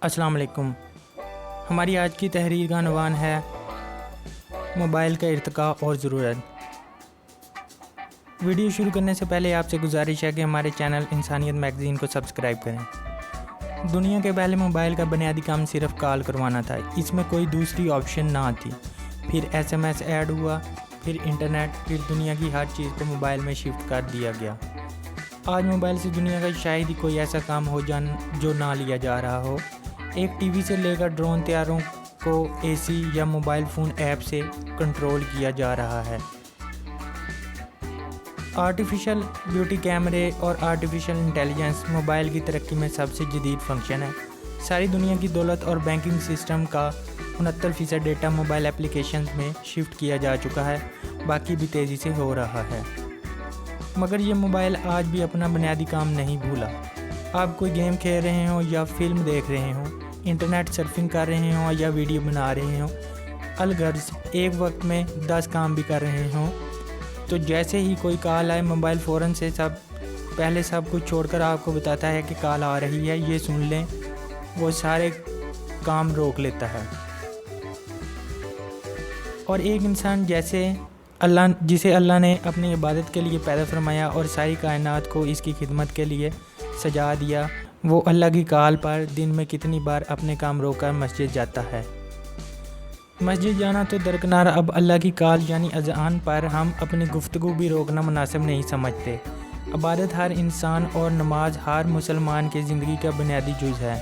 السلام علیکم۔ ہماری آج کی تحریر کا عنوان ہے موبائل کا ارتقاء اور ضرورت۔ ویڈیو شروع کرنے سے پہلے آپ سے گزارش ہے کہ ہمارے چینل انسانیت میگزین کو سبسکرائب کریں۔ دنیا کے پہلے موبائل کا بنیادی کام صرف کال کروانا تھا، اس میں کوئی دوسری آپشن نہ تھی۔ پھر SMS ایڈ ہوا، پھر انٹرنیٹ، پھر دنیا کی ہر چیز کو موبائل میں شفٹ کر دیا گیا۔ آج موبائل سے دنیا کا شاید ہی کوئی ایسا کام ہو جو نہ لیا جا رہا ہو۔ ایک ٹی وی سے لے کر ڈرون طیاروں کو AC یا موبائل فون ایپ سے کنٹرول کیا جا رہا ہے۔ آرٹیفیشل بیوٹی کیمرے اور آرٹیفیشل انٹیلیجنس موبائل کی ترقی میں سب سے جدید فنکشن ہے۔ ساری دنیا کی دولت اور بینکنگ سسٹم کا 69% ڈیٹا موبائل اپلیکیشنز میں شفٹ کیا جا چکا ہے، باقی بھی تیزی سے ہو رہا ہے۔ مگر یہ موبائل آج بھی اپنا بنیادی کام نہیں بھولا۔ آپ کوئی گیم کھیل رہے ہوں یا فلم دیکھ رہے ہوں، انٹرنیٹ سرفنگ کر رہے ہوں یا ویڈیو بنا رہے ہوں، الغرض ایک وقت میں 10 کام بھی کر رہے ہوں، تو جیسے ہی کوئی کال آئے موبائل فوراً سے پہلے سب کچھ چھوڑ کر آپ کو بتاتا ہے کہ کال آ رہی ہے، یہ سن لیں، وہ سارے کام روک لیتا ہے۔ اور ایک انسان جسے اللہ نے اپنی عبادت کے لیے پیدا فرمایا اور ساری کائنات کو اس کی خدمت کے لیے سجا دیا، وہ اللہ کی کال پر دن میں کتنی بار اپنے کام روک کر مسجد جاتا ہے۔ مسجد جانا تو درکنار، اب اللہ کی کال یعنی اذان پر ہم اپنی گفتگو بھی روکنا مناسب نہیں سمجھتے۔ عبادت ہر انسان اور نماز ہر مسلمان کی زندگی کا بنیادی جز ہے،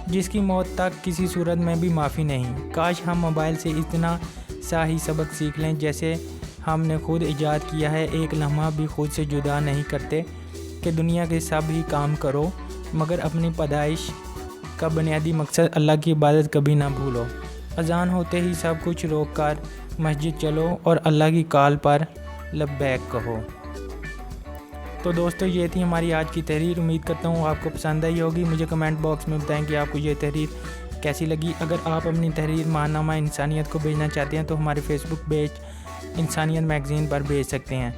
جس کی موت تک کسی صورت میں بھی معافی نہیں۔ کاش ہم موبائل سے اتنا سا ہی سبق سیکھ لیں جیسے ہم نے خود ایجاد کیا ہے۔ ایک لمحہ بھی خود سے جدا نہیں کرتے کہ دنیا کے سب ہی کام کرو، مگر اپنی پیدائش کا بنیادی مقصد اللہ کی عبادت کبھی نہ بھولو۔ اذان ہوتے ہی سب کچھ روک کر مسجد چلو اور اللہ کی کال پر لبیک کہو۔ تو دوستو، یہ تھی ہماری آج کی تحریر۔ امید کرتا ہوں آپ کو پسند آئی ہوگی۔ مجھے کمنٹ باکس میں بتائیں کہ آپ کو یہ تحریر کیسی لگی۔ اگر آپ اپنی تحریر ماہنامہ انسانیت کو بھیجنا چاہتے ہیں تو ہمارے فیس بک پیج انسانیت میگزین پر بھیج سکتے ہیں۔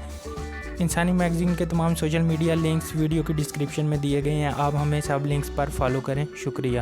انسانی میگزین کے تمام سوشل میڈیا لنکس ویڈیو کی ڈسکرپشن میں دیے گئے ہیں، آپ ہمیں سب لنکس پر فالو کریں۔ شکریہ۔